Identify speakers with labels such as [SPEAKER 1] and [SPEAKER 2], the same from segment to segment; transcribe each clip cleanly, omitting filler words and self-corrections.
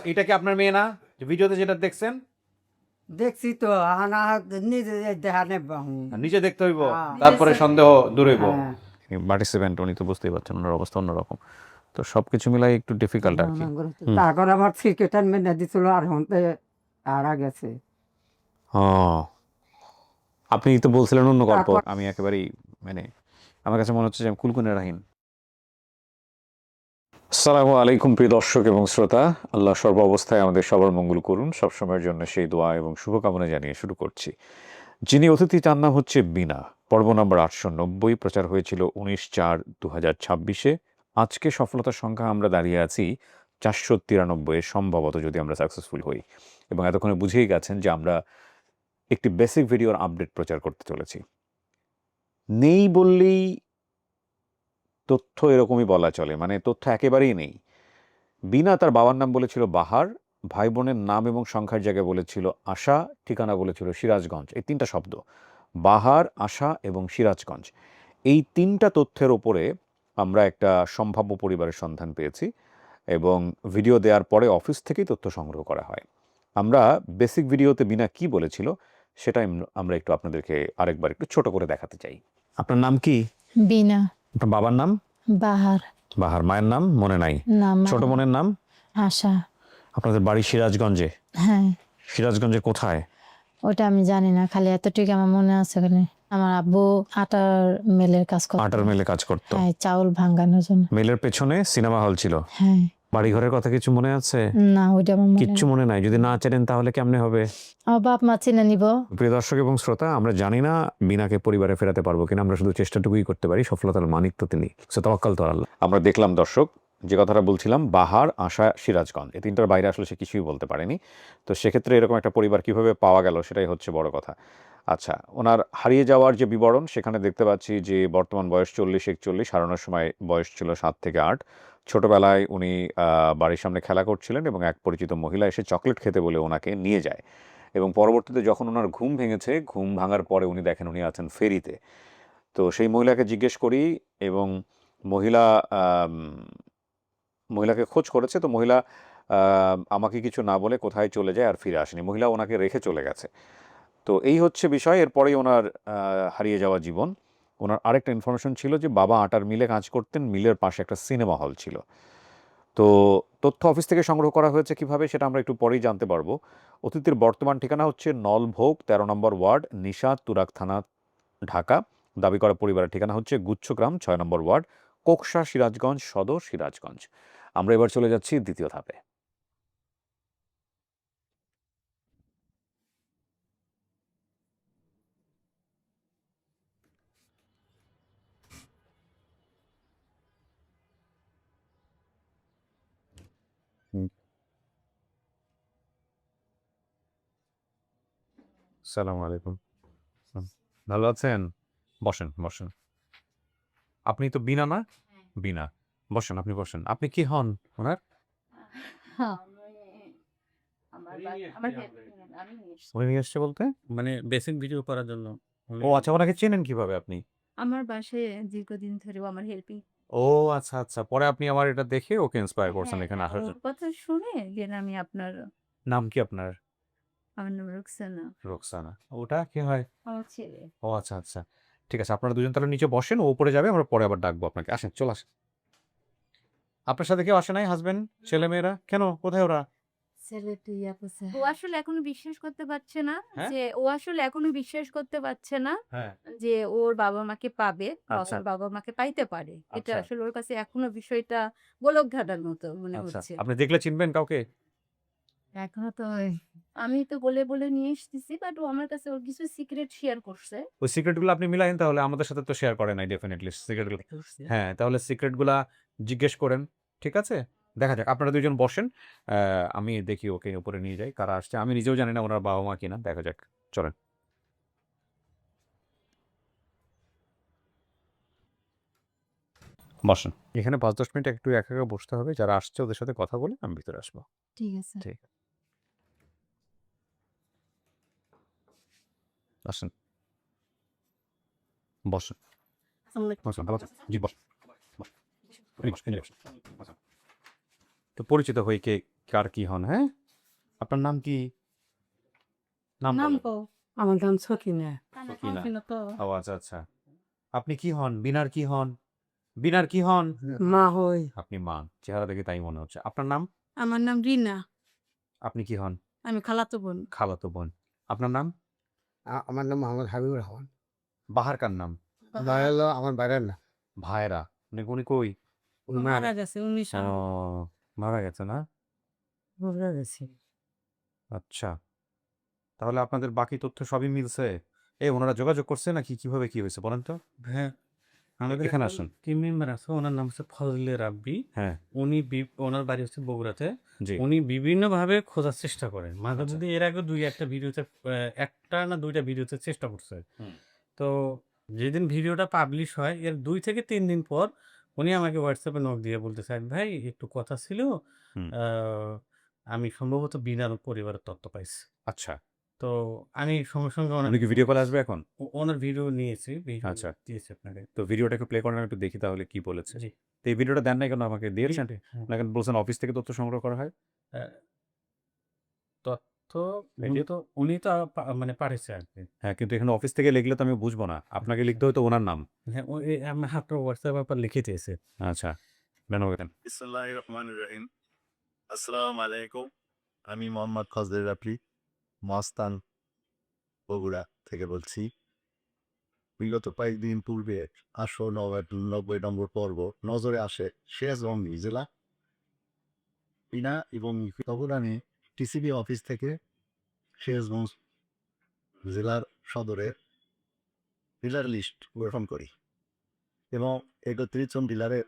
[SPEAKER 1] এটা কি আপনার মেয়ে না, যে ভিডিওতে যেটা দেখছেন?
[SPEAKER 2] দেখছি তো আনা নিজে দেখা নেব
[SPEAKER 1] নিজে দেখতে হইব,
[SPEAKER 2] হ্যাঁ।
[SPEAKER 1] তারপরে সন্দেহ দূর হইব।
[SPEAKER 2] হ্যাঁ।
[SPEAKER 1] পার্টিসিপেন্ট উনি তো বুঝতেই পারছেন, ওনার অবস্থা অন্যরকম। তো সবকিছু মিলাই একটু ডিফিকাল্ট আর কি।
[SPEAKER 2] তারপর আবার ক্রিকেটার মেনে দিছিল আর হতে আরা গেছে।
[SPEAKER 1] ও, আপনি তো বলছিলেন অন্য গল্প,
[SPEAKER 2] তারপর-
[SPEAKER 1] আমি একেবারেই মানে আমার কাছে মনে হচ্ছে যে আমি কুলকুনে রাহিন। আসসালামু আলাইকুম প্রিয় দর্শক এবং শ্রোতা, আল্লাহ সর্ব অবস্থায় আমাদের সবার মঙ্গল করুন, সবসময়ের জন্য সেই দোয়া এবং শুভকামনা জানিয়ে শুরু করছি। যিনি অতিথি তার নাম হচ্ছে বিনা। পর্ব নম্বর 890, প্রচার হয়েছিল 19/4/2026। আজকে সফলতার সংখ্যা আমরা দাঁড়িয়ে আছি 493, সম্ভবত, যদি আমরা সাকসেসফুল হই। এবং এতক্ষণে বুঝেই গেছেন যে আমরা একটি বেসিক ভিডিওর আপডেট প্রচার করতে চলেছি। নেই বললেই তথ্য এরকমই বলা চলে, মানে তথ্য একেবারেই নেই। বিনা তার বাবার নাম বলেছিল বাহার, ভাই বোনের নাম এবং সংখ্যার জায়গায় বলেছিল আশা, ঠিকানা বলেছিল সিরাজগঞ্জ। এই তিনটা শব্দ, বাহার, আশা এবং সিরাজগঞ্জ, এই তিনটা তথ্যের ওপরে আমরা একটা সম্ভাব্য পরিবারের সন্ধান পেয়েছি এবং ভিডিও দেওয়ার পরে অফিস থেকেই তথ্য সংগ্রহ করা হয়। আমরা বেসিক ভিডিওতে বিনা কি বলেছিল সেটা আমরা একটু আপনাদেরকে আরেকবার একটু ছোট করে দেখাতে চাই। আপনার নাম কি?
[SPEAKER 3] বিনা।
[SPEAKER 1] আপনার বাবার নাম?
[SPEAKER 3] বাহার।
[SPEAKER 1] বাহার। মায়ের নাম মনে নাই?
[SPEAKER 3] নাম
[SPEAKER 1] ছোট বোনের নাম?
[SPEAKER 3] আশা।
[SPEAKER 1] আপনাদের বাড়ি সিরাজগঞ্জে?
[SPEAKER 3] হ্যাঁ।
[SPEAKER 1] সিরাজগঞ্জে কোথায়?
[SPEAKER 3] ওটা আমি জানি না, খালি এতটুকু আমার মনে আছে। আমার আব্বু আটার মেলের কাজ করতো।
[SPEAKER 1] আটার মেলে কাজ করতো?
[SPEAKER 3] হ্যাঁ, চাউল ভাঙানোর জন্য।
[SPEAKER 1] মেলের পেছনে সিনেমা হল ছিল?
[SPEAKER 3] হ্যাঁ।
[SPEAKER 1] বাড়ি ঘরের কথা কিছু মনে আছে?
[SPEAKER 3] না, ওইটা আমার
[SPEAKER 1] কিচ্ছু মনে নাই। যদি না চেনেন তাহলে কেমনে হবে?
[SPEAKER 3] আমার বাপ মা চিনে নিব।
[SPEAKER 1] প্রিয় দর্শক এবং শ্রোতা, আমরা জানি না বিনাকে পরিবারে ফেরাতে পারবো কিনা, আমরা শুধু চেষ্টাটুকুই করতে পারি। সফলতার মানিক তো তিনি, তাওয়াক্কাল তো আল্লাহ। আমরা দেখলাম দর্শক, যে কথাটা বলছিলাম, বাহার, আশা, সিরাজগঞ্জ, এই তিনটার বাইরে আসলে সে কিছুই বলতে পারেনি। তো সেক্ষেত্রে এরকম একটা পরিবার কিভাবে পাওয়া গেল সেটাই হচ্ছে বড় কথা। আচ্ছা, ওনার হারিয়ে যাওয়ার যে বিবরণ, সেখানে দেখতে পাচ্ছি যে বর্তমান বয়স 40-41, হারানোর সময় বয়স ছিল 7 থেকে 8। ছোটবেলায় উনি বাড়ির সামনে খেলা করছিলেন এবং এক পরিচিত মহিলা এসে চকলেট খেতে বলে ওনাকে নিয়ে যায় এবং পরবর্তীতে যখন ওনার ঘুম ভেঙেছে, ঘুম ভাঙার পরে উনি দেখেন উনি আছেন ফেরিতে। তো সেই মহিলাকে জিজ্ঞেস করি এবং মহিলা মহিলাকে খোঁজ করেছে। তো মহিলা আমাকে কিছু না বলে কোথায় চলে যায় আর ফিরে আসেনি। মহিলা ওনাকে রেখে চলে গেছে। তো এই হচ্ছে বিষয়। এরপরেই ওনার হারিয়ে যাওয়া জীবন। ওনার আরেকটা ইনফরমেশন ছিল যে বাবা আটার মিলে কাজ করতেন, মিলের পাশে একটা সিনেমা হল ছিল। তো তথ্য অফিস থেকে সংগ্রহ করা হয়েছে কিভাবে সেটা আমরা একটু পরেই জানতে পারবো। অতিথির বর্তমান ঠিকানা হচ্ছে নলভোগ 13 নম্বর ওয়ার্ড, নিশাত, তুরাগ থানা, ঢাকা। দাবি করা পরিবারের ঠিকানা হচ্ছে গুচ্ছগ্রাম 6 নম্বর ওয়ার্ড, কোকসা, সিরাজগঞ্জ সদর, সিরাজগঞ্জ। আমরা এবার চলে যাচ্ছি দ্বিতীয় ধাপে। আসসালামু আলাইকুম। ভালো আছেন? বসেন বসেন। আপনি তো বিনা না? বিনা, বসেন, আপনি বসেন। আপনি কি হন ওনার? উনি নিয়ে এসছে বলতে?
[SPEAKER 4] মানে বেসিক ভিডিও করার জন্য।
[SPEAKER 1] ও আচ্ছা, ওনাকে চেনেন কিভাবে আপনি?
[SPEAKER 5] আমার বাসায় দীর্ঘদিন ধরেও আমার হেল্পিং।
[SPEAKER 1] ও আচ্ছা আচ্ছা, পরে আপনি আমার এটা দেখে ওকে ইন্সপায়ার করছেন
[SPEAKER 5] হ্যাঁ,
[SPEAKER 1] এখানে আসার
[SPEAKER 5] ওর
[SPEAKER 1] জন্য।
[SPEAKER 5] কথা শুনে দেন আমি আপনার
[SPEAKER 1] নাম কি আপনার?
[SPEAKER 5] আমার নাম রুকসানা।
[SPEAKER 1] রোকসানা। ওটা কি হয়?
[SPEAKER 5] আমার ছেলে।
[SPEAKER 1] ও আচ্ছা আচ্ছা, ঠিক আছে। আপনারা দুজন তাহলে নিচে বসেন, ও উপরে যাবে, আমরা পরে আবার ডাকবো আপনাকে। আসেন, চলে আসেন। আপনার সাথে কেউ আসে নাই? হাজবেন্ড, ছেলে মেয়েরা? কেন, কোথায় ওরা?
[SPEAKER 3] ছেলেটি আছে।
[SPEAKER 5] ও আসলে এখনো বিশ্বাস করতে পারছে না
[SPEAKER 1] হ্যাঁ?
[SPEAKER 5] যে ও আসলে এখনো বিশ্বাস করতে পারছে না
[SPEAKER 1] হ্যাঁ।
[SPEAKER 5] যে ওর বাবা মাকে পাবে বা
[SPEAKER 1] আচ্ছা।
[SPEAKER 5] ওর বাবা মাকে পাইতে পারে। এটা
[SPEAKER 1] আচ্ছা।
[SPEAKER 5] আসলে ওর কাছে এখনো বিষয়টা গোলক ধাঁধার মতো মনে
[SPEAKER 1] আচ্ছা,
[SPEAKER 5] হচ্ছে।
[SPEAKER 1] আপনি দেখলে চিনবেন কাউকে?
[SPEAKER 3] এখনো তো
[SPEAKER 5] আমি তো বলে নিয়ে এসেছি, বাট ও আমার কাছে ওর কিছু সিক্রেট শেয়ার করছে।
[SPEAKER 1] ওই সিক্রেটগুলো আপনি মিলায়েন, তাহলে আমাদের সাথে তো শেয়ার করে নাই ডেফিনিটলি সিক্রেটগুলো। হ্যাঁ, তাহলে সিক্রেটগুলা জিজ্ঞেস করেন। ঠিক আছে? দেখা যাক। আপনারা ২ জন বসেন। আমি দেখি ওকে উপরে নিয়ে যাই। কারা আসছে? আমি নিজেও জানি না ওনার বাবা-মা কিনা। দেখা যাক। চলেন। বসেন। এখানে ৫-১০ মিনিট একটু একা, একা বসতে হবে। যারা আসছে ওদের সাথে কথা বলে আমি ভিতরে আসবো।
[SPEAKER 3] ঠিক আছে।
[SPEAKER 1] ঠিক। আসেন। বসেন। বসেন, ভালো আছেন? জি, বসেন। বসেন। এদিকে বসেন, এদিকে বসেন। বসেন। তো পরিচিত হই কে কার কি হন? হ্যাঁ, আপনার নাম কি? নাম
[SPEAKER 5] নাম
[SPEAKER 1] বলেন।
[SPEAKER 5] কো
[SPEAKER 2] আমার নাম সকিনা।
[SPEAKER 1] সকিনা।
[SPEAKER 5] তো
[SPEAKER 1] ও আচ্ছা আচ্ছা। আপনি কি হন? বিনার কি হন? বিনার কি হন?
[SPEAKER 2] মা হই।
[SPEAKER 1] আপনি মা। চেহারা দেখে তাই মনে হচ্ছে। আপনার নাম?
[SPEAKER 5] আমার নাম রিনা,
[SPEAKER 1] আপনি কি হন?
[SPEAKER 5] আমি খালাতো বোন।
[SPEAKER 1] খালাতো বোন। আপনার নাম?
[SPEAKER 6] আমার নাম মোহাম্মদ হাবিবুর রহমান।
[SPEAKER 1] বাহার কার নাম?
[SPEAKER 6] ভাই হলো আমার বাইরের না।
[SPEAKER 1] ভায়রা। উনি কই?
[SPEAKER 5] মারা গেছে 19
[SPEAKER 1] ও মারা গেছে না?
[SPEAKER 2] বুঝা গেছি।
[SPEAKER 1] আচ্ছা। তাহলে আপনাদের বাকি তথ্য সবই মিলছে? ওনারা যোগাযোগ করছে নাকি কিভাবে কি হয়েছে বলেন তো?
[SPEAKER 4] হ্যাঁ, আমাদের
[SPEAKER 1] এখানে
[SPEAKER 4] একজন
[SPEAKER 1] আসুন।
[SPEAKER 4] টিম মেম্বার আছে, ওনার নাম হচ্ছে ফজলে রাব্বি।
[SPEAKER 1] হ্যাঁ,
[SPEAKER 4] উনি ওনার বাড়ি হচ্ছে বগুড়াতে।
[SPEAKER 1] জি।
[SPEAKER 4] উনি বিভিন্নভাবে খোঁজার চেষ্টা করেন। মাঝে
[SPEAKER 1] আচ্ছা।
[SPEAKER 4] মধ্যে এর আগে ২-১টা ভিডিওতে একটা না ২টা ভিডিওতে চেষ্টা করছে।
[SPEAKER 1] হুম।
[SPEAKER 4] তো যেদিন ভিডিওটা পাবলিশ হয় এর ২ থেকে ৩ দিন পর উনি আমাকে WhatsApp এ নক দিয়ে বলতেছে, "ভাই একটু কথা ছিল।
[SPEAKER 1] হুম।
[SPEAKER 4] আ আমি সম্ভবত বিনার পরিবারের তথ্য পাইছি।"
[SPEAKER 1] আচ্ছা।
[SPEAKER 4] তো আমি সঙ্গে, সঙ্গে
[SPEAKER 1] উনি কি ভিডিও কলে আসবে এখন?
[SPEAKER 4] ওনার ভিডিও নিয়েছি। ভিডিও
[SPEAKER 1] আচ্ছা।
[SPEAKER 4] দিয়েছি আপনাকে।
[SPEAKER 1] তো ভিডিওটা একটু প্লে করেন আমি একটু দেখি তাহলে কি বলেছে।
[SPEAKER 4] জি।
[SPEAKER 1] তো এই ভিডিওটা দেন নাই কেন আমাকে? দিয়েছেন?
[SPEAKER 4] হ্যাঁ।
[SPEAKER 1] না কেন বলছেন অফিস থেকে তথ্য সংগ্রহ করা হয়?
[SPEAKER 4] আ তথ্য
[SPEAKER 1] এই যে
[SPEAKER 4] উনি তো মানে পাঠাইছে আরকি।
[SPEAKER 1] হ্যাঁ, কিন্তু এখানে অফিস থেকে লিখলে তো আমি বুঝবো না। আপনাকে লিখতে হয়তো উনার নাম।
[SPEAKER 4] হ্যাঁ, আমি আপনার WhatsApp এ লিখে দিয়েছি।
[SPEAKER 1] আচ্ছা। দেন ওকে দেন।
[SPEAKER 7] বিসমিল্লাহির রহমানির রহিম। আসসালামু আলাইকুম। আমি মোহাম্মদ ফজলে রাব্বি, মহাস্থান, বগুড়া থেকে বলছি। বিগত কয়েকদিন পূর্বে ৮৯৯ নম্বর পর্ব নজরে আসে সিরাজগঞ্জ জেলা বিনা এবং তখন আমি টিসিবি অফিস থেকে সিরাজগঞ্জ জেলার সদরে ডিলার লিস্ট গ্রহণ করি এবং ৩১ জন ডিলারের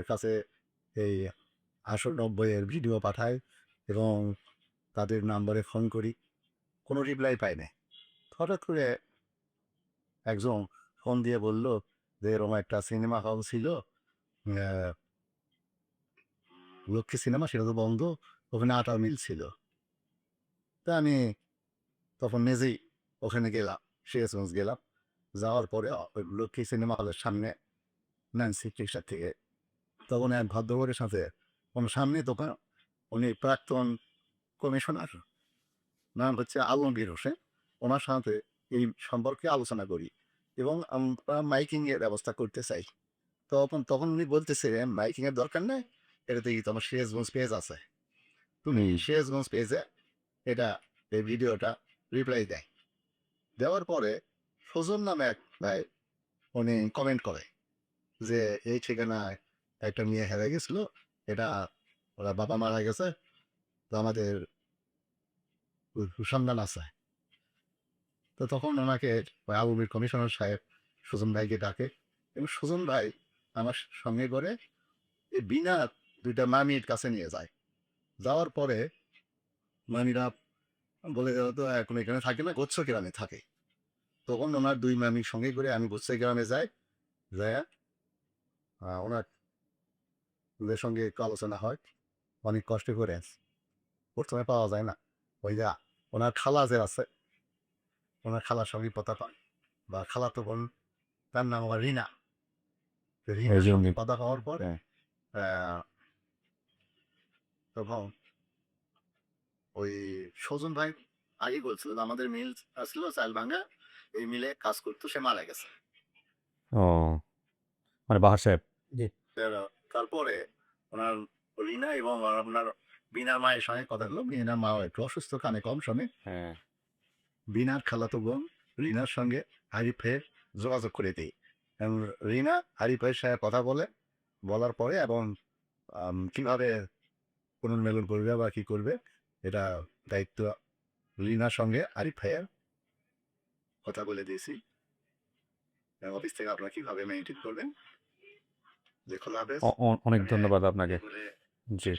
[SPEAKER 7] কাছে এই ৮৯ ভিডিও পাঠাই এবং তাদের নাম্বারে ফোন করি, কোনো রিপ্লাই পাই না। হঠাৎ করে একজন ফোন দিয়ে বলল যে এরকম একটা সিনেমা হল ছিল, লক্ষ্মী সিনেমা, সেটা তো বন্ধ, ওখানে আটার মিল ছিল। তা আমি তখন নিজেই ওখানে গেলাম, সিরাজগঞ্জ গেলাম। যাওয়ার পরে ওই লক্ষ্মী সিনেমা হলের সামনে ন্যান্সি রিক্সা থেকে তখন এক ভদ্রলোকের সাথে সামনে দোকান, উনি প্রাক্তন কমিশনার, নাম হচ্ছে আলমগীর হোসেন। ওনার সাথে এই সম্পর্কে আলোচনা করি এবং আমরা মাইকিংয়ের ব্যবস্থা করতে চাই। তখন তখন উনি বলতেছে মাইকিংয়ের দরকার নেই, এটাতে কি তোমার সিরাজগঞ্জ পেজ আছে, তুমি সিরাজগঞ্জ পেজে এটা এই ভিডিওটা রিপ্লাই দেয়। দেওয়ার পরে ফজল নামে এক ভাই উনি কমেন্ট করে যে এই ঠিকানায় একটা মেয়ে হেরে গেছিল, এটা ওরা বাবা মারা গেছে, তো আমাদের সন্ধান আছে। তো তখন ওনাকে আবুবির কমিশনার সাহেব সুজন ভাইকে ডাকে এবং সুজন ভাই আমার সঙ্গে করে এই বিনা দুইটা মামির কাছে নিয়ে যায়। যাওয়ার পরে মামিরা বলে গেল তো এখন এখানে থাকে না, গোচ্ছ গ্রামে থাকে। তখন ওনার দুই মামির সঙ্গে করে আমি গোচ্ছ গ্রামে যাই, যায় ওনার সঙ্গে একটু আলোচনা হয়। অনেক কষ্ট করে প্রথমে পাওয়া যায় না, ওই যে ওনার খালা যে আছে, ওনার খালার সঙ্গে কথা পান বা খালাতো বোন, তার নাম আবার রিনা। রিনার সঙ্গে কথা পাওয়ার পরে তখন ওই সজন ভাই আগে বলছিল যে আমাদের মিল আসলো চালভাঙ্গা, এই মিলে কাজ করতো, সে মারা গেছে।
[SPEAKER 1] ও মানে বাহার সাহেব।
[SPEAKER 7] তারপরে ওনার রিনা এবং আপনার বিনার মায়ের সঙ্গে কথা হলো। বিনার মা একটু অসুস্থ, কানে কম শোনে।
[SPEAKER 1] হ্যাঁ।
[SPEAKER 7] বিনার খালাতো বোন রিনার সঙ্গে হারিফের যোগাযোগ করে দিই এবং রিনা হারিফের সাথে কথা বলার পরে এবং কিভাবে পুনর্মেলন করবে বা কি করবে এটা দায়িত্ব রিনার সঙ্গে আরিফ ভাইয়ের কথা বলে দিয়েছি। অফিস থেকে আপনারা কিভাবে মেনটেন করবেন, দেখুন
[SPEAKER 1] অনেক ধন্যবাদ আপনাকে। জি।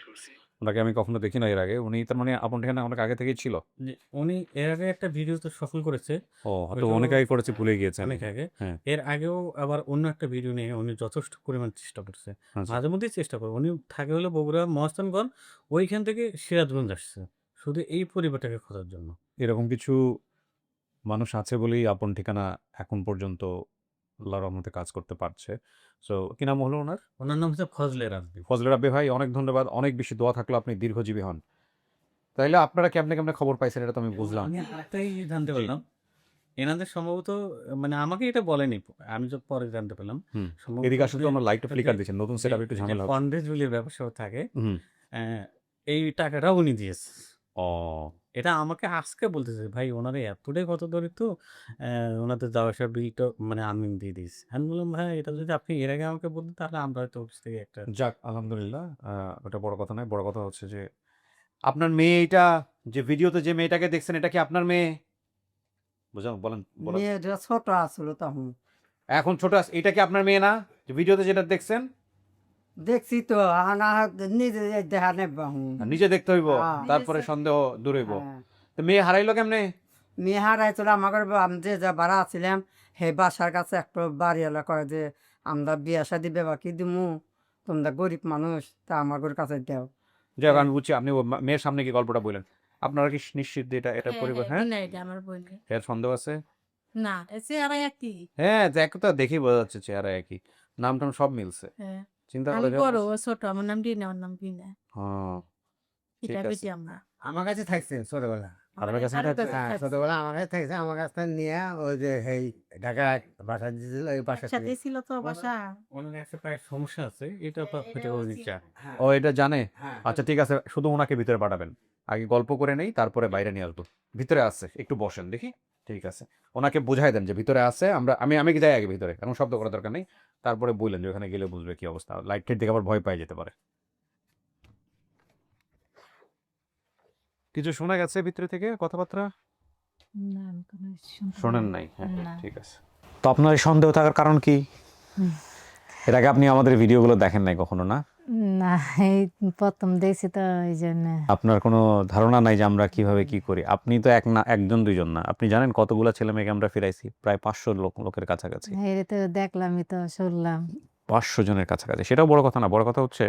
[SPEAKER 1] ওনাকে আমি কখনো দেখি না এর আগে। উনি তার মানে আপন ঠিকানা অনেক আগে থেকেই ছিল?
[SPEAKER 4] যে উনি এর আগে একটা ভিডিওতে সফল করেছে।
[SPEAKER 1] ও হয়তো
[SPEAKER 4] ওইটাও
[SPEAKER 1] অনেক আগে করেছে, ভুলে গিয়েছেন।
[SPEAKER 4] অনেক আগে।
[SPEAKER 1] হ্যাঁ।
[SPEAKER 4] এর আগেও আবার অন্য একটা ভিডিও নিয়ে উনি যথেষ্ট পরিমাণ চেষ্টা করছে।
[SPEAKER 1] আচ্ছা।
[SPEAKER 4] মাঝে মধ্যেই চেষ্টা করে। উনি থাকে হলো বগুড়া মহাস্থানগঞ্জ, ওইখান থেকে সিরাজগঞ্জ আসছে। শুধু এই পরিবারটাকে খোঁজার জন্য।
[SPEAKER 1] এরকম কিছু মানুষ আছে বলেই আপন ঠিকানা এখন পর্যন্ত আল্লাহর রহমতে কাজ করতে পারছে। সো কি নাম হলো ওনার?
[SPEAKER 4] ওনার নাম হচ্ছে ফজলে রাব্বি।
[SPEAKER 1] ফজলে রাব্বি ভাই, অনেক ধন্যবাদ। অনেক বেশি দোয়া থাকলো আপনি দীর্ঘজীবী হন। তাইলে আপনারা কেমনে কেমনে খবর পাইছেন এটা তো আমি বুঝলাম।
[SPEAKER 4] আমি আরেকটাই জানতে পারলাম, এনাদের সম্ভবত মানে আমাকে এটা বলেনি, আমি তো পরে জানতে পেলাম।
[SPEAKER 1] হুম।
[SPEAKER 4] সম্ভবত
[SPEAKER 1] এদিকে আসলে তো আমার লাইটটা
[SPEAKER 4] যে-
[SPEAKER 1] ফ্লিকার দিচ্ছেন, নতুন সেটআপ একটু
[SPEAKER 4] যে
[SPEAKER 1] ঝামেলা হচ্ছে।
[SPEAKER 4] ফন্ডে জুলির ব্যবসা থাকে,
[SPEAKER 1] হুম।
[SPEAKER 4] এই টাকাটা উনি দিয়েছে।
[SPEAKER 1] ও
[SPEAKER 4] এটা আমাকে আজকে বলতেছে, ভাই ওনারা এতটাই কত দরিদ্র, ওনাদের যাওয়া আসার বিলটা মানে আমি দিয়ে দিয়েছি। আমি বললাম, ভাই এটা যদি আপনি এর আগে আমাকে বলতেন তাহলে আমরা হয়তো অফিস থেকে একটা
[SPEAKER 1] যাক আলহামদুলিল্লাহ, ওটা বড় কথা নয়। বড় কথা হচ্ছে যে আপনার মেয়ে, এটা যে ভিডিওতে যে মেয়েটাকে দেখছেন এটা কি আপনার মেয়ে? বুঝলাম, বলেন বলেন।
[SPEAKER 2] মেয়েটা ছোট আসলো তখন।
[SPEAKER 1] এখন ছোট এটা কি আপনার মেয়ে না, যে ভিডিওতে যেটা দেখছেন?
[SPEAKER 2] দেখছি তো আনা নিজে দেখা নেব।
[SPEAKER 1] নিজে দেখতে হইব,
[SPEAKER 2] হ্যাঁ।
[SPEAKER 1] তারপরে সন্দেহ দূর হইব।
[SPEAKER 2] হ্যাঁ।
[SPEAKER 1] তো মেয়ে হারাইলো কেমনে?
[SPEAKER 2] মেয়ে হারাইছিল আমাকে, আমি যে ভাড়া আছিলাম হে বাসার কাছে একটা বাড়িওয়ালা কয় যে আমরা বিয়া শাদি বেবা কি দিমু, তোমরা গরিব মানুষ, তা আমার কাছে দেও।
[SPEAKER 1] যাই হোক, আমি বুঝছি আপনি মেয়ের সামনে কি গল্পটা বললেন। আপনারা কি নিশ্চিত যে এটা পরিবার? হ্যাঁ,
[SPEAKER 5] এটা আমার বোনের।
[SPEAKER 1] এর সন্দেহ আছে?
[SPEAKER 5] না চেহারা একই।
[SPEAKER 1] হ্যাঁ, দেখ তো দেখেই বোঝা যাচ্ছে চেহারা একই, নাম টাম সব মিলছে।
[SPEAKER 5] হ্যাঁ,
[SPEAKER 1] চিন্তা
[SPEAKER 5] আমি
[SPEAKER 1] করে
[SPEAKER 5] বড়, ও ছোট, আমার নাম ডিনা, ওর নাম বিনা।
[SPEAKER 1] হ্যাঁ, ঠিক
[SPEAKER 5] এটা
[SPEAKER 1] আছে।
[SPEAKER 5] বেশি আমরা।
[SPEAKER 6] আমার কাছে থাকছে ছোটবেলা।
[SPEAKER 1] আপনার কাছে
[SPEAKER 5] আরেকটা
[SPEAKER 1] থাকছে?
[SPEAKER 6] হ্যাঁ,
[SPEAKER 5] থাকছে।
[SPEAKER 6] ছোটবেলা আমার কাছে থাকছে, আমার কাছ থেকে নিয়ে ওই যে এই ঢাকায় বাসা দিয়েছিল, ওই বাসা থেকে।
[SPEAKER 5] একসাথে ছিল তো বাসা।
[SPEAKER 4] ওনার একটা পায়ের সমস্যা আছে, এটা হয়তো উনি চান।
[SPEAKER 6] হ্যাঁ,
[SPEAKER 1] ও এটা জানে?
[SPEAKER 6] হ্যাঁ।
[SPEAKER 1] আচ্ছা ঠিক আছে, শুধু ওনাকে ভিতরে পাঠাবেন। আগে গল্প করে নেই, তারপরে বাইরে নিয়ে আসবো। ভিতরে আছে, একটু বসেন দেখি। ঠিক আছে, ওনাকে বুঝাই দেন যে ভিতরে আছে, আমি কি যাই আগে ভিতরে, এখন শব্দ করার দরকার নেই। তারপরে বললেন যে ওখানে গেলে বুঝবে কি অবস্থা, লাইট টাইট দেখে আবার ভয় পাই যেতে পারে। কিছু শোনা গেছে ভিতরে থেকে কথাবার্তা?
[SPEAKER 3] না, আমি কোনো শুনতে
[SPEAKER 1] শোনেন
[SPEAKER 3] পাইনি।
[SPEAKER 1] নাই? হ্যাঁ,
[SPEAKER 3] না।
[SPEAKER 1] ঠিক আছে। তো আপনার এই সন্দেহ থাকার কারণ কি?
[SPEAKER 3] হুম।
[SPEAKER 1] এর আগে আপনি আমাদের ভিডিওগুলো দেখেন নাই কখনো না?
[SPEAKER 3] না, এই প্রথম দেখছি তো এই জন্য।
[SPEAKER 1] আপনার কোনো ধারণা নাই যে আমরা কিভাবে কি করি? আপনি তো একজন দুইজন না, আপনি জানেন কতগুলা ছেলে মেয়েকে আমরা ফিরাইছি? প্রায় 500 লোকের কাছাকাছি।
[SPEAKER 3] এই তো দেখলামই তো, শুনলাম।
[SPEAKER 1] 500 জনের কাছাকাছি। সেটাও বড় কথা না। বড় কথা হচ্ছে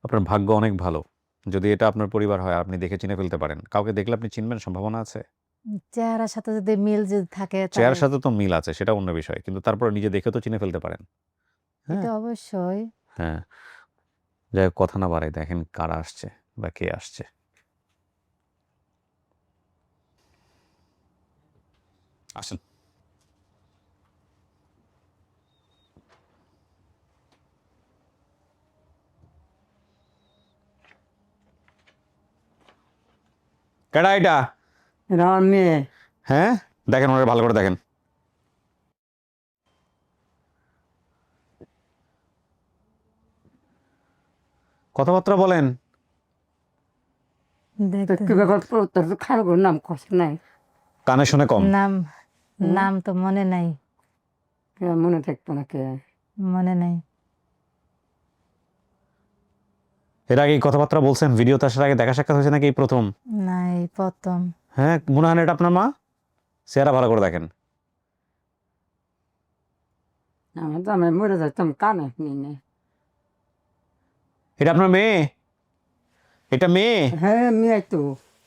[SPEAKER 1] আপনার ভাগ্য অনেক ভালো। যদি এটা আপনার পরিবার হয়, আপনি দেখে চিনে ফেলতে পারেন। কাউকে দেখলে আপনি চিনবেন, সম্ভাবনা আছে?
[SPEAKER 3] চেহারার সাথে যদি মিল যদি থাকে
[SPEAKER 1] চেহারার
[SPEAKER 3] তাহলে
[SPEAKER 1] সাথে তো মিল আছে, সেটা অন্য বিষয়। কিন্তু তারপরে নিজে দেখে তো চিনে ফেলতে পারেন। হ্যাঁ,
[SPEAKER 3] এটা অবশ্যই।
[SPEAKER 1] হ্যাঁ। যাই হোক, কথা না বাড়াই, দেখেন কারা আসছে বা কে আসছে। আসেন। কেডা এটা?
[SPEAKER 2] এটা আমার মেয়ে।
[SPEAKER 1] হ্যাঁ, দেখেন ওনারা ভালো করে দেখেন। কথাবার্তা বলেন।
[SPEAKER 2] তো কি ব্যাপার, তোর তো খারাপ নাম কষ্ট নাই,
[SPEAKER 1] কানে শুনে কম।
[SPEAKER 3] নাম নাম তো মনে নাই,
[SPEAKER 2] কে মনে থাকতো না কে?
[SPEAKER 3] মনে নাই।
[SPEAKER 1] এর আগে এই কথাবার্তা বলছেন? ভিডিওতে আসার আগে দেখা সাক্ষাৎ হয়েছে নাকি এই প্রথম?
[SPEAKER 3] না, এই প্রথম।
[SPEAKER 1] হ্যাঁ, মনে হয় না এটা আপনার মা? চেহারা ভালো করে দেখেন।
[SPEAKER 2] আমার তো আমি মরে যাইতাম কানে নিয়ে।
[SPEAKER 1] এটা আপনার মেয়ে? এটা মেয়ে?
[SPEAKER 2] হ্যাঁ মেয়ে তো।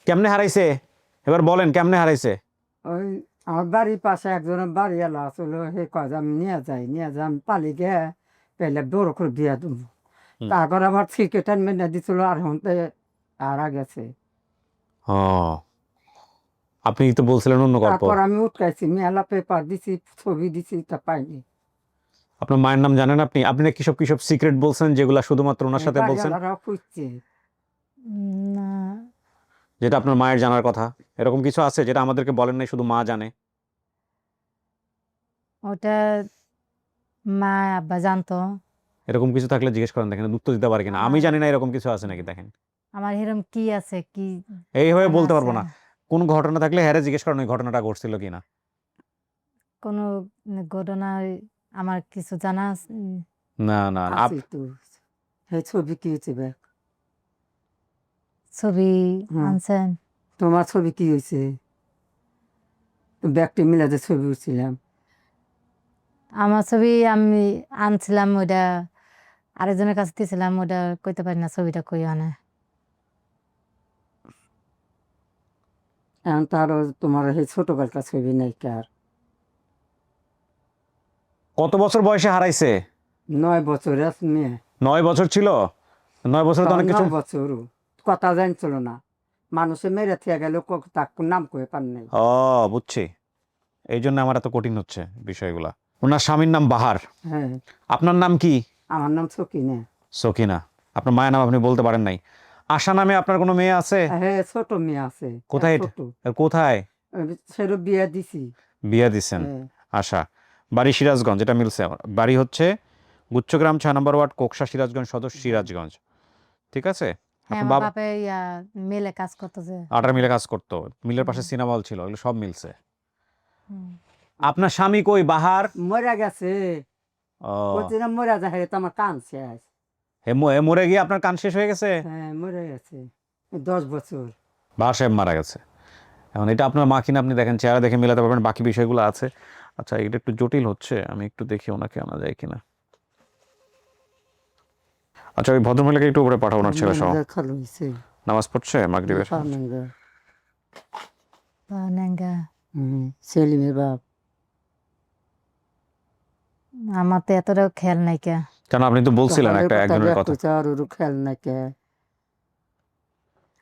[SPEAKER 1] কেমনে হারাইছে? এবার বলেন কেমনে হারাইছে?
[SPEAKER 2] ওই আমার বাড়ির পাশে একজনের বাড়ি এলা আসলো, সে কয় যে আমি নিয়ে যাই আমি পালি গে পেলে বড় করে বিয়া দেবো। তারপর আবার ক্রিকেটার মেনে দিছিল, আর হতে আর গেছে।
[SPEAKER 1] ও, আপনি তো বলছিলেন অন্য গল্প।
[SPEAKER 2] তারপর আমি উঠকাইছি, মেলা পেপার দিছি, ছবি দিছি, তা পাইনি।
[SPEAKER 1] আপনার মায়ের নাম জানেন আপনি? আপনি না কিসব সিক্রেট বলছেন যেগুলা শুধুমাত্র ওনার সাথে বলছেন?
[SPEAKER 2] বাড়িওয়ালারাও খুঁজছে।
[SPEAKER 3] না,
[SPEAKER 1] যেটা আপনার মায়ের জানার কথা, এরকম কিছু আছে যেটা আমাদেরকে বলেন নাই, শুধু মা জানে?
[SPEAKER 3] ওটা মা আব্বা জানতো।
[SPEAKER 1] এরকম কিছু থাকলে জিজ্ঞেস করেন, দেখেন উত্তর দিতে পারি কিনা। আমি জানি না এরকম কিছু আছে নাকি, দেখেন।
[SPEAKER 3] আমার এরকম কি আছে, কি
[SPEAKER 1] এইভাবে
[SPEAKER 3] জানা
[SPEAKER 1] বলতে পারবো
[SPEAKER 3] আছে?
[SPEAKER 1] না। কোন ঘটনা থাকলে হ্যাঁ জিজ্ঞেস করেন ওই ঘটনাটা ঘটছিল কিনা।
[SPEAKER 3] কোনো ঘটনায় আমার কিছু জানা আছে?
[SPEAKER 1] না না,
[SPEAKER 2] আছে তো। সেই ছবি কি হয়েছে ব্যাগ?
[SPEAKER 3] ছবি
[SPEAKER 2] হুম।
[SPEAKER 3] আনছেন?
[SPEAKER 2] তোমার ছবি কি হয়েছে? ব্যাগটি মিলাতে ছবি উঠছিলাম।
[SPEAKER 3] আমার ছবি আমি আনছিলাম, ওইটা আরেকজনের কাছে দিয়েছিলাম, ওটা কইতে পারি না ছবিটা কই আনে।
[SPEAKER 2] এখন তো আরো তোমার সেই ছোটবেলাকার ছবি নাই কার।
[SPEAKER 1] কত বছর বয়সে হারাইছে?
[SPEAKER 2] 9 বছরের মেয়ে।
[SPEAKER 1] 9 বছর ছিল? 9 বছরে তো অনেক কিছু।
[SPEAKER 2] 9 বছর কথা জানছিল না, মানুষে মেরে থেকে গেল, তার নাম কয়ে পান নাই।
[SPEAKER 1] ও বুঝছি, এই জন্য আমার এত কঠিন হচ্ছে বিষয়গুলা। ওনার স্বামীর নাম বাহার,
[SPEAKER 2] হ্যাঁ,
[SPEAKER 1] আপনার নাম কি?
[SPEAKER 2] আমার নাম সকিনা।
[SPEAKER 1] সকিনা। আপনার মায়ের নাম আপনি বলতে পারেন নাই। আশা নামে আপনার কোনো মেয়ে আছে?
[SPEAKER 2] হ্যাঁ, ছোট মেয়ে আছে।
[SPEAKER 1] কোথায় এটা?
[SPEAKER 2] ছোট,
[SPEAKER 1] কোথায়
[SPEAKER 2] সেরও বিয়ে দিছি।
[SPEAKER 1] বিয়ে দিচ্ছেন?
[SPEAKER 2] হ্যাঁ,
[SPEAKER 1] আশা বাড়ি সিরাজগঞ্জ, এটা মিলছে আমার। বাড়ি হচ্ছে গুচ্ছগ্রাম 6 নম্বর ওয়ার্ড, কোকসা, সিরাজগঞ্জ সদর, সিরাজগঞ্জ। ঠিক আছে।
[SPEAKER 3] হ্যাঁ,
[SPEAKER 1] আপনার
[SPEAKER 3] আমার
[SPEAKER 1] বাবা
[SPEAKER 3] বাপে মিলে কাজ করতেছে।
[SPEAKER 1] আটার মিলে কাজ করতো, মিলের পাশে সিনেমা হল ছিল, এগুলো সব মিলছে।
[SPEAKER 3] হুম।
[SPEAKER 1] আপনার স্বামী কই বাহার?
[SPEAKER 2] মরে গেছে।
[SPEAKER 1] ও,
[SPEAKER 2] প্রতিদিন মরে যায়, তো আমার কান শেষ।
[SPEAKER 1] হে মরে গিয়ে আপনার কান শেষ হয়ে গেছে?
[SPEAKER 2] হ্যাঁ, মরে গেছে 10 বছর।
[SPEAKER 1] বাহার সাহেব মারা গেছে। এখন এটা আপনার মা কিনা আপনি দেখেন, চেহারা দেখে মিলাতে পারবেন, বাকি বিষয়গুলো আছে। আচ্ছা, এটা একটু জটিল হচ্ছে, আমি একটু দেখি ওনাকে আনা যায় কিনা। আচ্ছা, ওই ভদ্রমহিলাকে একটু উপরে পাঠাবো, ওনার ছেলে সহ।
[SPEAKER 2] খালো হয়েছে।
[SPEAKER 1] নামাজ পড়ছে মাগরিবের?
[SPEAKER 3] নাঙ্গা।
[SPEAKER 2] সেলিমের বাপ।
[SPEAKER 3] আমার তো এতটাও খেয়াল নাই কে।
[SPEAKER 1] কেন, আপনি তো বলছিলেন একটা একজনের কথা।
[SPEAKER 2] আর ওর খেয়াল না কে।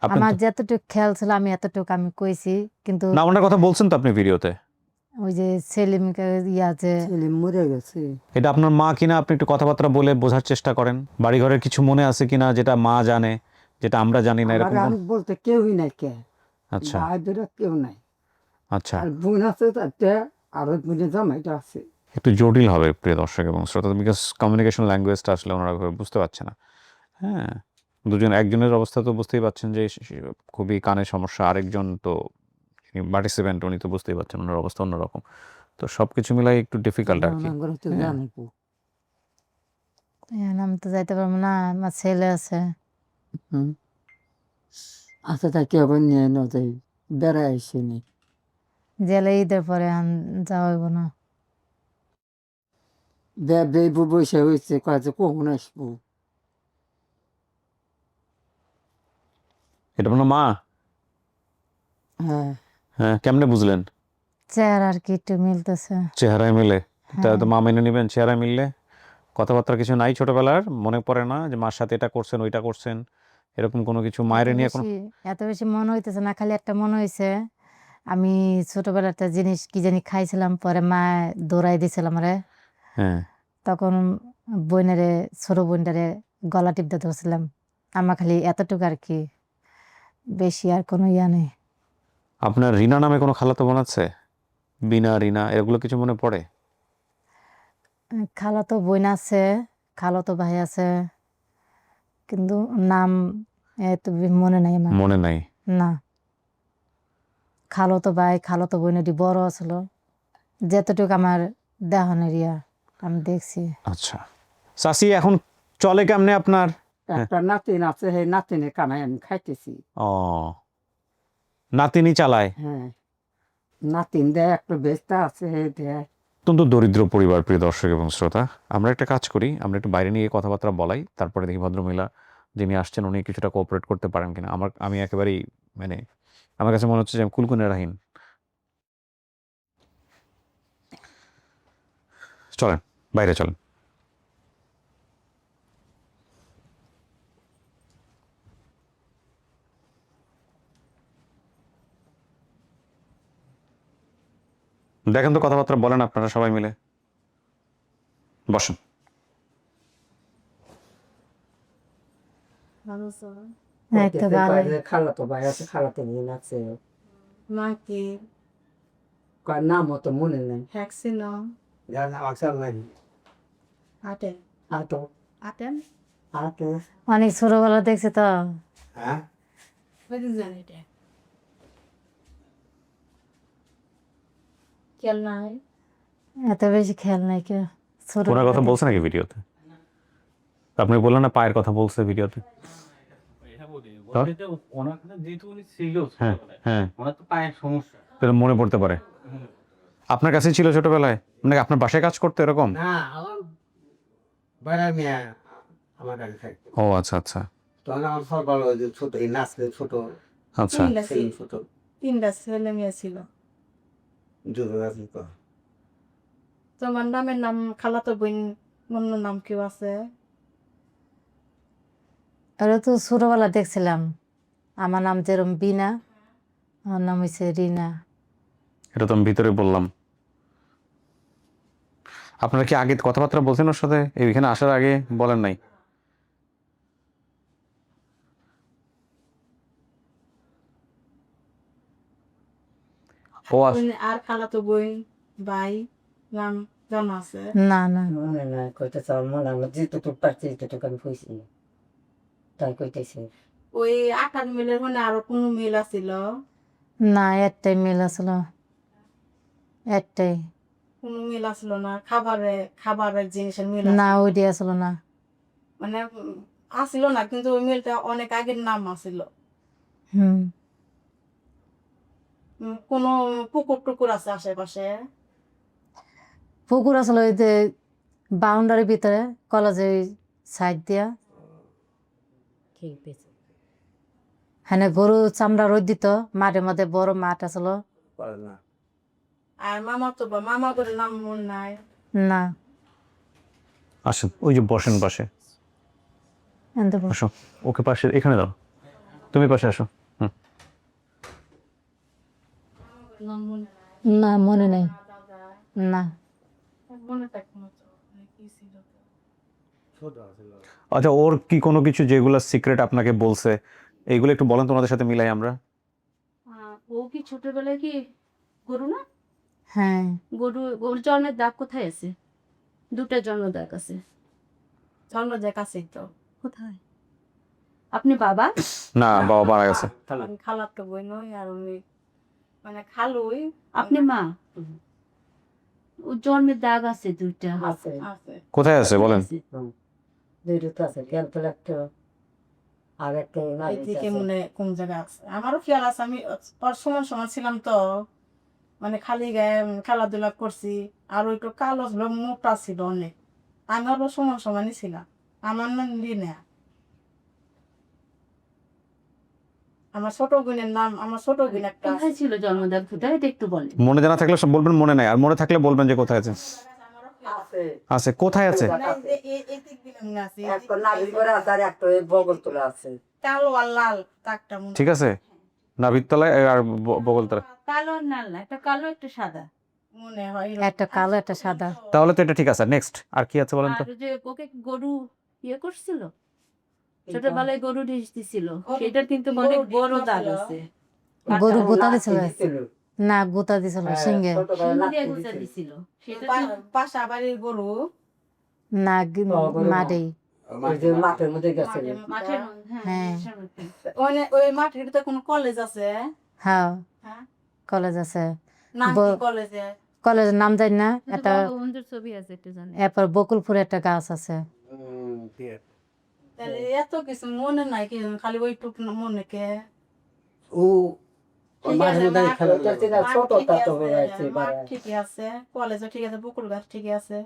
[SPEAKER 1] আপনি
[SPEAKER 3] আমার
[SPEAKER 1] তো-
[SPEAKER 3] যতটুকু খেয়াল ছিল আমি এতটুকু আমি কইছি, কিন্তু
[SPEAKER 1] না, ওনার কথা বলছেন তো আপনি ভিডিওতে।
[SPEAKER 3] ওই যে সেলিমকে যে
[SPEAKER 2] সেলিম মরে গেছে।
[SPEAKER 1] এটা আপনার মা কিনা আপনি একটু কথাবার্তা বলে বোঝার চেষ্টা করেন। বাড়ি ঘরের কিছু মনে আছে কিনা যেটা মা জানে, যেটা আমরা জানি না, এরকম
[SPEAKER 2] আমি বলতে কেউই নাই কে।
[SPEAKER 1] আচ্ছা
[SPEAKER 2] ভাই দুটো কেউ নাই।
[SPEAKER 1] আচ্ছা,
[SPEAKER 2] আর বোন আছে তাতে, আর ওই বোনের জামাইটা আছে।
[SPEAKER 1] একটু জটিল হবে প্রিয় দর্শক এবং শ্রোতা, বিকজ কমিউনিকেশন ল্যাঙ্গুয়েজটা আসলে ওনারা বুঝতে পারছে না। হ্যাঁ, একজনের অবস্থা তো বুঝতেই পাচ্ছেন যে খুবই কানের সমস্যা, আরেকজন তো পার্টিসিপেন্ট, উনি তো বুঝতেই পারছেন ওনার অবস্থা অন্যরকম। তো সব কিছু মিলাই একটু ডিফিকাল্ট আর কি। হ্যাঁ।
[SPEAKER 3] আমি তো যাইতে পারবো না, আমার ছেলে আছে।
[SPEAKER 2] আচ্ছা, তাকে আবার নিয়ে না যাই, বেড়াই আসেনি।
[SPEAKER 3] জেলে ঈদের পরে যাওয়া হইব না।
[SPEAKER 2] বেবু বসে হয়েছে, কাজে কখন আসবো।
[SPEAKER 1] এটা আপনার মা?
[SPEAKER 2] হ্যাঁ,
[SPEAKER 1] হ্যাঁ, কেমনে বুঝলেন?
[SPEAKER 3] চেহারা আর কি একটু মিলতেছে।
[SPEAKER 1] চেহারায় মিলে? তাহলে তো
[SPEAKER 3] হ্যাঁ।
[SPEAKER 1] মা মেনে নেবেন চেহারায় মিললে। কথাবার্তা কিছু নাই ছোটবেলার, মনে পড়ে না যে মার সাথে এটা করছেন ওইটা করছেন, এরকম কোনো কিছু মায়ের নিয়ে কোনো?
[SPEAKER 3] এত বেশি মনে হইতেছে না, খালি একটা মনে হয়েছে আমি ছোটবেলার একটা জিনিস কি জানি খাইছিলাম, পরে মা দৌড়াই দিয়েছিলাম রে,
[SPEAKER 1] হ্যাঁ।
[SPEAKER 3] তখন বোনেরে, ছোট বোনটারে গলা টিপতে ধরছিলাম। আমার খালি এতটুকু আর কি, বেশি আর কোনো ইয়া নেই।
[SPEAKER 1] আপনার রিনা নামে কোনো খালাতো বোন আছে? বিনা, রিনা, এগুলো কিছু মনে পড়ে?
[SPEAKER 3] খালাতো বোন আছে, খালাতো ভাই আছে, কিন্তু নাম এত মনে নাই আমার।
[SPEAKER 1] মনে নাই?
[SPEAKER 3] না, খালাতো ভাই খালাতো বোন এটি বড় ছিল, যতটুকু আমার দেহনের ইয়া আমি দেখছি।
[SPEAKER 1] আচ্ছা, চাচি এখন চলে কেমনে আপনার?
[SPEAKER 2] একটা নাতিন আছে, সেই নাতিনের কানায় আমি খাইতেছি।
[SPEAKER 1] ও, নাতিনি চালায়?
[SPEAKER 2] হ্যাঁ, নাতিন দেয়, একটা বেস্তা আছে, হে দেয়।
[SPEAKER 1] অত্যন্ত দরিদ্র পরিবার প্রিয় দর্শক এবং শ্রোতা। আমরা একটা কাজ করি, আমরা একটু বাইরে নিয়ে কথাবার্তা বলাই, তারপরে দেখি ভদ্রমহিলা যিনি আসছেন উনি কিছুটা কোঅপারেট করতে পারেন কিনা। আমি একেবারেই মানে আমার কাছে মনে হচ্ছে যে আমি কুলকুনে রাহিন। চলেন বাইরে চলেন। দেখেন তো কথাবার্তা বলেন আপনারা সবাই মিলে। বসেন।
[SPEAKER 3] এই তো ভালোই।
[SPEAKER 2] খালাতো ভাই আছে, খালাতো বোন আছে।
[SPEAKER 5] মাকে
[SPEAKER 2] কার নাম অত মনে নেই।
[SPEAKER 5] হ্যাক্সিনো আটেন
[SPEAKER 2] আটো
[SPEAKER 5] আটেন
[SPEAKER 2] আটো
[SPEAKER 3] অনেক ছোটবেলা দেখছি তো।
[SPEAKER 2] হ্যাঁ,
[SPEAKER 5] জানি এটা খেয়াল নাই।
[SPEAKER 3] এত বেশি খেয়াল নাই কে।
[SPEAKER 1] ওনার কথা বলছে নাকি ভিডিওতে? আপনি বললেন না পায়ের কথা বলছে ভিডিওতে। হ্যাঁ হ্যাঁ,
[SPEAKER 4] ওনার তো পায়ের সমস্যা।
[SPEAKER 1] তাহলে মনে পড়তে পারে। আপনার কাছে ছিল ছোটবেলায়, মানে আপনার বাসায় কাজ করতে এরকম?
[SPEAKER 6] না, আমার বেড়ার মেয়ে আমার কাছে থাকতো।
[SPEAKER 1] ও আচ্ছা আচ্ছা
[SPEAKER 6] তখন আমার সব বড় যে ছোট, এই নাচতে ছোট,
[SPEAKER 1] আচ্ছা।
[SPEAKER 6] ছেলে ছোট,
[SPEAKER 5] 3টা ছেলে মেয়ে ছিল।
[SPEAKER 6] যুগ আছে তো।
[SPEAKER 8] তোমার নামের নাম খালাতো বোন অন্য নাম কেউ আছে?
[SPEAKER 3] ওরা তো ছোটবেলা দেখছিলাম, আমার নাম যেরকম বিনা, আমার নাম হয়েছে রিনা।
[SPEAKER 1] এটা তো আমি ভিতরে বললাম। আপনারা কি আগে কথাবার্তা বলছেন ওর সাথে? এইখানে আসার আগে বলেন নাই? ও
[SPEAKER 8] আর খালাতো বোন ভাই নাম জানা আছে?
[SPEAKER 3] না না,
[SPEAKER 2] মনে নাই কইতেছে, আমার মনে হয় যেটুকু পারছি যেটুকু আমি কইছি তাই কইতেছে।
[SPEAKER 8] ওই আকার মিলের মানে আরো কোনো মিল আছিল?
[SPEAKER 3] না একটাই মিল আসলো, একটাই।
[SPEAKER 8] কোনো মিল আসলো না? খাবারের জিনিসের মিল
[SPEAKER 3] না
[SPEAKER 8] আছিল?
[SPEAKER 3] ওইটি আসলো না।
[SPEAKER 8] মানে আসিল না, কিন্তু ওই মিলটা অনেক আগের নাম আসিল।
[SPEAKER 3] হুম,
[SPEAKER 8] কোনো পুকুর টুকুর আছে আশেপাশে?
[SPEAKER 3] পুকুর আসলে ওই যে বাউন্ডারির ভিতরে কলেজের সাইড দিয়া, হ্যাঁ গরু চামড়া রোদ দিত, মাঠের মধ্যে বড় মাঠ আসলো।
[SPEAKER 8] আর মামা তো মামা করে নাম মনে নাই?
[SPEAKER 3] না,
[SPEAKER 1] আসেন, ওই যে বসেন পাশে,
[SPEAKER 3] এনতে বল।
[SPEAKER 1] আসো, ওকে পাশে এখানে দাও, তুমি পাশে আসো। হুম।
[SPEAKER 8] নাম মনে
[SPEAKER 3] না মনে নেই,
[SPEAKER 8] দাদা
[SPEAKER 3] না।
[SPEAKER 8] মনে থাকতো না তো, কি ছিল তো?
[SPEAKER 1] আচ্ছা, ওর কি কোনো কিছু যেগুলো সিক্রেট আপনাকে বলছে এইগুলো একটু বলেন তো, ওনাদের সাথে মিলাই আমরা।
[SPEAKER 5] ও কি ছোটবেলায় কি গরু না?
[SPEAKER 3] হ্যাঁ,
[SPEAKER 5] ওর জন্মের দাগ কোথায় আছে? দুটা জন্ম দাগ আছে।
[SPEAKER 8] জন্ম যায় কাছেই তো।
[SPEAKER 5] কোথায়? আপনি বাবা?
[SPEAKER 1] না, বাবা মারা গেছে।
[SPEAKER 8] আমি খালাতো বোন নই, আর উনি মানে খালুই।
[SPEAKER 5] আপনি মা? ওর জন্মের দাগ আছে দুইটা।
[SPEAKER 2] আছে
[SPEAKER 8] আছে।
[SPEAKER 1] কোথায় আছে বলেন?
[SPEAKER 5] আছে।
[SPEAKER 2] দুইটা আছে, ক্যালকুল একটা আর একটা
[SPEAKER 8] এইদিকে মনে কোন জায়গা আছে, আমারও খেয়াল আছে। আমি ওর সমান সমান ছিলাম তো, মানে খালি গায়ে খেলাধুলা করছি। আর ওই তো কালো ছিল, মোটা ছিল অনেক। আমি আরো সমান সমানই ছিলাম। আমার নাম লিনা। আমার ছোট বোনের নাম, আমার ছোট বোন একটা
[SPEAKER 5] কোথায় ছিল জন্মদাগ দুটা? এটা একটু বলেন।
[SPEAKER 1] মনে জানা থাকলে সব বলবেন, মনে নাই আর মনে থাকলে বলবেন যে কোথায় আছে।
[SPEAKER 2] আছে।
[SPEAKER 1] আছে, কোথায় আছে?
[SPEAKER 8] মানে এই দিক দিলাম না আছে,
[SPEAKER 2] একটা নাভির করে আছে আর একটা ওই বগল তোলা আছে।
[SPEAKER 8] কালো আর লাল তাকটা মনে
[SPEAKER 1] ঠিক আছে, নাভির তলায় আর বগলতলায়।
[SPEAKER 5] কালো আর লাল না, একটা কালো একটা সাদা।
[SPEAKER 8] মনে হয়
[SPEAKER 3] একটা কালো একটা সাদা।
[SPEAKER 1] তাহলে তো এটা ঠিক আছে। নেক্সট আর কি আছে বলেন তো?
[SPEAKER 5] আর যে ওকে গরু করছিল, ছোটবেলায় গরু ঢিস দিছিল, সেটার কিন্তু অনেক বড় দাগ আছে।
[SPEAKER 3] গরু গোতা দিছিল,
[SPEAKER 2] দিছিল।
[SPEAKER 3] না গোতা দিছিল সিংহে,
[SPEAKER 5] সিং দিয়ে গুঁজা দিছিল। সেটা
[SPEAKER 8] বাসা বাড়ির গরু
[SPEAKER 3] না
[SPEAKER 2] গরু না।
[SPEAKER 3] মাঠেই।
[SPEAKER 2] ওই যে মাঠের মধ্যে গেছে।
[SPEAKER 5] মাঠের মধ্যে,
[SPEAKER 3] হ্যাঁ।
[SPEAKER 5] মাঠের মধ্যে।
[SPEAKER 8] ওই মাঠের তো কোনো কলেজ আছে?
[SPEAKER 3] হ্যাঁ
[SPEAKER 8] হ্যাঁ,
[SPEAKER 3] কলেজ আছে,
[SPEAKER 8] নাম কি কলেজে?
[SPEAKER 3] কলেজের নাম জানি না।
[SPEAKER 5] শুধু
[SPEAKER 3] একটা
[SPEAKER 5] বঙ্গবন্ধুর ছবি আছে, একটু জানি।
[SPEAKER 3] এরপর বকুলপুরে একটা গাছ আছে।
[SPEAKER 8] তাহলে এত কিছু মনে নাই, কি খালি ওইটুকু মনে কে?
[SPEAKER 2] ও মাঠের মধ্যে খেলা ছিল, ছোটটা তো হয়েছে
[SPEAKER 8] মাঠ ঠিকই আছে, কলেজও ঠিক আছে, বকুল গাছ ঠিকই আছে।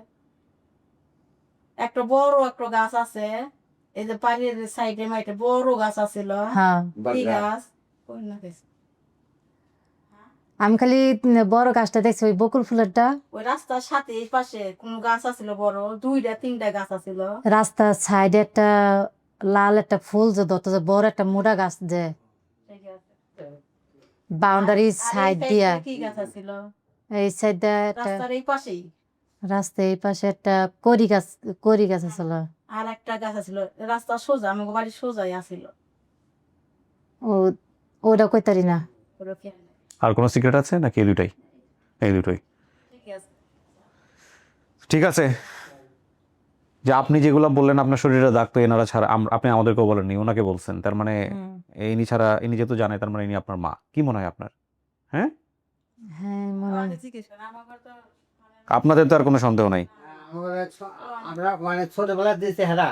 [SPEAKER 8] একটা বড় একটা গাছ আছে, এই যে বাড়ির সাইডে মাইটে বড় গাছ আছিল।
[SPEAKER 3] হ্যাঁ,
[SPEAKER 8] কি গাছ? কই না গেছে।
[SPEAKER 3] আমি খালি বড় গাছটা দেখছি, ওই বকুল ফুলেরটা।
[SPEAKER 8] ওই রাস্তার সাথে এই পাশে কোন গাছ আছিল বড়, দুইটা তিনটা গাছ আছিল।
[SPEAKER 3] রাস্তার সাইডে একটা লাল একটা ফুল যে ধরতো, যে বড় একটা মোটা গাছ, যে বাউন্ডারি
[SPEAKER 8] আর এই
[SPEAKER 3] সাইড
[SPEAKER 8] সাইডে
[SPEAKER 3] দিয়া।
[SPEAKER 8] কি গাছ আছিল?
[SPEAKER 3] এই সাইডে একটা
[SPEAKER 8] রাস্তার এই পাশেই
[SPEAKER 3] রাস্তা, এই পাশে একটা করি গাছ আছিল।
[SPEAKER 8] আর একটা গাছ আছিল রাস্তা সোজা, আমার বাড়ির সোজাই আছিল।
[SPEAKER 3] ও ওটা কইতারি না।
[SPEAKER 8] ওরা খেয়াল নাই।
[SPEAKER 1] আর কোনো সিক্রেট আছে নাকি এই দুটাই? এই দুটোই
[SPEAKER 8] ঠিক আছে।
[SPEAKER 1] ঠিক আছে। যে আপনি যেগুলো বললেন আপনার শরীরে দাগ, তো এনারা ছাড়া আপনি আমাদেরকেও বলেননি, ওনাকে বলছেন। তার মানে ইনি ছাড়া, ইনি যেহেতু জানে, তার মানে ইনি আপনার মা। কি মনে হয় আপনার? হ্যাঁ,
[SPEAKER 3] হ্যাঁ মনে হয়।
[SPEAKER 8] আমাকে জিজ্ঞেস করেন, আমার তো
[SPEAKER 1] আপনাদের তো আর কোনো সন্দেহ নাই।
[SPEAKER 6] আমরা মানে ছোটবেলা দিয়েছে হেরা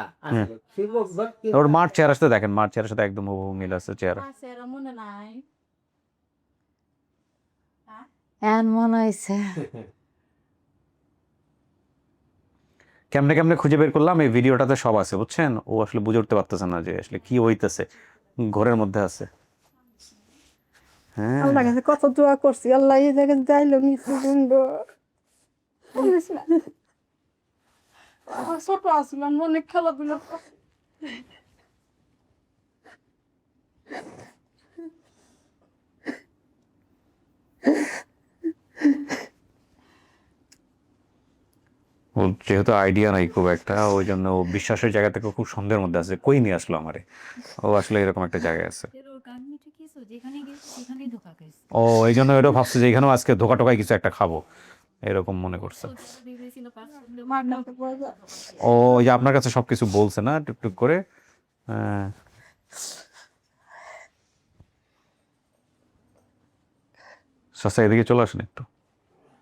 [SPEAKER 1] ওর মার চেহারার সাথে দেখেন, মার চেহারার সাথে একদম হুবহু মিল আছে চেহারা।
[SPEAKER 8] আছে, এরা মনে নাই।
[SPEAKER 3] এন মনে হয়েছে।
[SPEAKER 1] কেমনে কেমনে খুঁজে বের করলাম, এই ভিডিওটাতে সব আছে বুঝছেন। ও আসলে বুঝে উঠতে পারতেছে না যে আসলে কি হইতেছে, ঘরের মধ্যে আছে। হ্যাঁ,
[SPEAKER 2] আল্লাহ কাছে কত দোয়া করছি, আল্লাহ এই জায়গায় যাইলো নিচে শুনবো।
[SPEAKER 8] ছোট আসলাম, অনেক খেলাধুলা করছি।
[SPEAKER 1] ওর যেহেতু আইডিয়া নাই খুব একটা, ওই জন্য ও বিশ্বাসের জায়গা থেকে খুব সন্দেহের মধ্যে আছে, কই নিয়ে আসলো আমারে। ও আসলে এরকম একটা জায়গায় আছে। ও এই জন্য এটাও ভাবছে যে এখানেও আজকে ধোকা টোকায় কিছু একটা খাবো, এরকম মনে করছে।
[SPEAKER 8] মার নামতে পাওয়া যায়।
[SPEAKER 1] ও এই যে আপনার কাছে সবকিছু বলছে না টুকটুক করে। হ্যাঁ। চাচা এদিকে চলে আসেন একটু,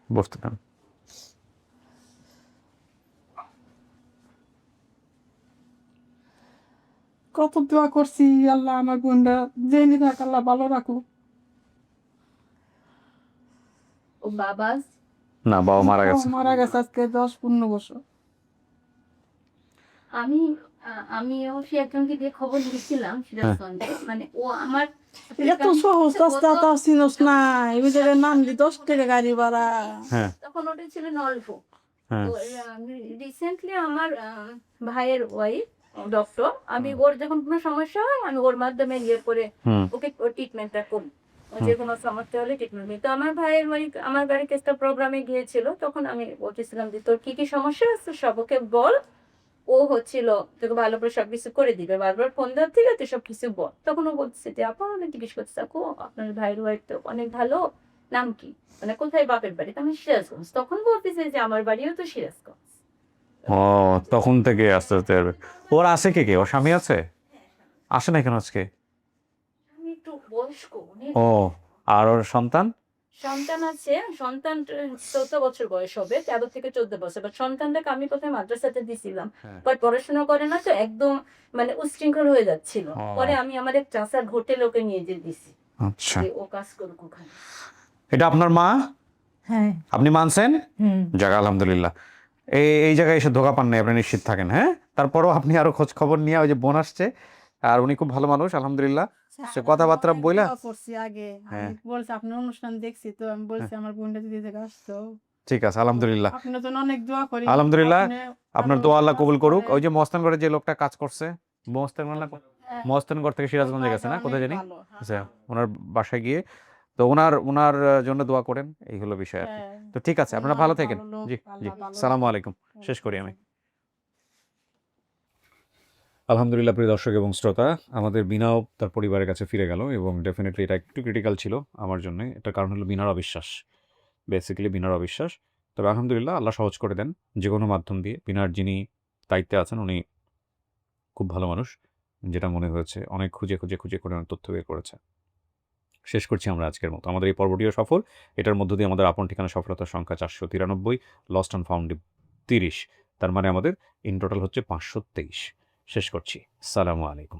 [SPEAKER 1] বসতে দেন।
[SPEAKER 8] কত দোয়া করছি, আল্লাহ আমার বোনটা জেনে থাক, আল্লাহ ভালো রাখুক।
[SPEAKER 5] ও বাবা
[SPEAKER 1] না, বাবা মারা গেছে।
[SPEAKER 8] মারা গেছে আজকে 10-15 বছর।
[SPEAKER 5] আমি আমিও সে একজনকে দিয়ে খবর নিয়েছিলাম সিরাজগঞ্জে, মানে ও আমার
[SPEAKER 8] এত সহজ রাস্তা তা চিনোস না, এই জায়গায় নামলি 10 টাকা গাড়ি ভাড়া।
[SPEAKER 1] হ্যাঁ
[SPEAKER 5] তখন ওটা ছিল নলফো।
[SPEAKER 1] হ্যাঁ
[SPEAKER 5] তো রিসেন্টলি আমার ভাইয়ের ওয়াইফ ডক্টর, আমি ওর যখন কোনো সমস্যা হয় আমি ওর মাধ্যমে ইয়ে করে
[SPEAKER 1] হুম
[SPEAKER 5] ওকে ট্রিটমেন্টটা করি। যে কোনো সমস্যা হলে ট্রিটমেন্ট নিই। তো আমার ভাইয়ের ওয়াইফ আমার বাড়িতে একটা প্রোগ্রামে গিয়েছিল, তখন আমি বলতেছিলাম যে তোর কি কি সমস্যা আছে সব ওকে বল, ও হচ্ছিল তোকে ভালো করে সবকিছু করে দিবে, বারবার ফোন দেওয়ার থেকে তুই সবকিছু বল। তখন ও বলছে যে আপা অনেক জিজ্ঞেস করতে থাকো, আপনার ভাইয়ের ওয়াইফ তো অনেক ভালো, নাম কি, মানে কোথায় বাপের বাড়ি? আমি সিরাজগঞ্জ। তখন বলতেছে যে আমার বাড়িও তো সিরাজগঞ্জ।
[SPEAKER 1] ও তখন থেকে আস্তে আস্তে ওর আছে কে কে? ওর স্বামী আছে? আসে না কেন আজকে?
[SPEAKER 5] আমি একটু বয়স্ক অনেক।
[SPEAKER 1] ও আর ওর সন্তান?
[SPEAKER 5] সন্তান আছে, সন্তান 14 বছর বয়স হবে, 13 থেকে 14 বছর। বাট সন্তানটাকে আমি কোথায় মাদ্রাসাতে দিছিলাম,
[SPEAKER 1] হ্যাঁ।
[SPEAKER 5] বাট পড়াশোনা করে না তো, একদম মানে উচ্ছৃঙ্খল হয়ে যাচ্ছিল।
[SPEAKER 1] ও।
[SPEAKER 5] পরে আমি আমার এক চাচার হোটেল ওকে নিয়ে যেতে দিছি
[SPEAKER 1] আচ্ছা,
[SPEAKER 5] যে ও কাজ করুক ওখানে।
[SPEAKER 1] এটা আপনার মা?
[SPEAKER 3] হ্যাঁ।
[SPEAKER 1] আপনি মানছেন?
[SPEAKER 3] হুম।
[SPEAKER 1] যাক আলহামদুলিল্লাহ। এই জায়গায় এসে ধোকা পান নাই, আপনি নিশ্চিত থাকেন। হ্যাঁ, তারপরও আপনি আরো খোঁজ খবর নিয়ে, ওই যে বোন আসছে আর উনি খুব ভালো মানুষ আলহামদুলিল্লাহ, সে কথাবার্তা বইলা।
[SPEAKER 8] দোয়া করছি আগে,
[SPEAKER 1] হ্যাঁ।
[SPEAKER 8] আমি বলছি আপনার অনুষ্ঠান দেখছি, তো আমি বলছি আমার বোনটা যদি দেখে আসতো।
[SPEAKER 1] ঠিক আছে আলহামদুলিল্লাহ।
[SPEAKER 8] আপনার জন্য অনেক দোয়া করি।
[SPEAKER 1] আলহামদুলিল্লাহ,
[SPEAKER 8] আপনি
[SPEAKER 1] আপনার
[SPEAKER 8] ভালো
[SPEAKER 1] দোয়া আল্লাহ
[SPEAKER 8] কাজ
[SPEAKER 1] কবুল করুক।
[SPEAKER 8] করেন।
[SPEAKER 1] ওই যে মহস্তানগড়ে যে লোকটা কাজ করছে, মহস্তানগড় থেকে সিরাজগঞ্জে গেছে না,
[SPEAKER 8] অনেক
[SPEAKER 1] কোথায় জানি?
[SPEAKER 8] ভালো, হ্যাঁ,
[SPEAKER 1] আচ্ছা, ওনার বাসায় গিয়ে তো ওনার জন্য দোয়া করেন, এই হলো বিষয় আর কি।
[SPEAKER 8] হ্যাঁ।
[SPEAKER 1] তো ঠিক আছে, আপনারা
[SPEAKER 8] না,
[SPEAKER 1] ভালো থাকেন।
[SPEAKER 8] ভালো লোক,
[SPEAKER 1] জি জি,
[SPEAKER 8] আল্লাহ ভালো
[SPEAKER 1] সালামু
[SPEAKER 8] রাখুক।
[SPEAKER 1] আলাইকুম। শেষ করি আমি। আলহামদুলিল্লাহ প্রিয় দর্শক এবং শ্রোতা, আমাদের বিনাও তার পরিবারের কাছে ফিরে গেল এবং ডেফিনেটলি এটা একটু ক্রিটিক্যাল ছিল আমার জন্য। এটার কারণ হলো বিনার অবিশ্বাস, বেসিক্যালি বিনার অবিশ্বাস। তবে আলহামদুলিল্লাহ আল্লাহ সহজ করে দেন যে কোনো মাধ্যম দিয়ে। বিনার যিনি দায়িত্বে আছেন উনি খুব ভালো মানুষ, যেটা মনে হয়েছে, অনেক খুঁজে খুঁজে খুঁজে করে তথ্য বের করেছে। শেষ করছি আমরা আজকের মতো। আমাদের এই পর্বটিও সফল। এটার মধ্য দিয়ে আমাদের আপন ঠিকানা সফলতার সংখ্যা 493, লস্ট অ্যান্ড ফাউন্ড 30। তার মানে আমাদের ইন টোটাল হচ্ছে 523। শেষ করছি। সালামু আলাইকুম।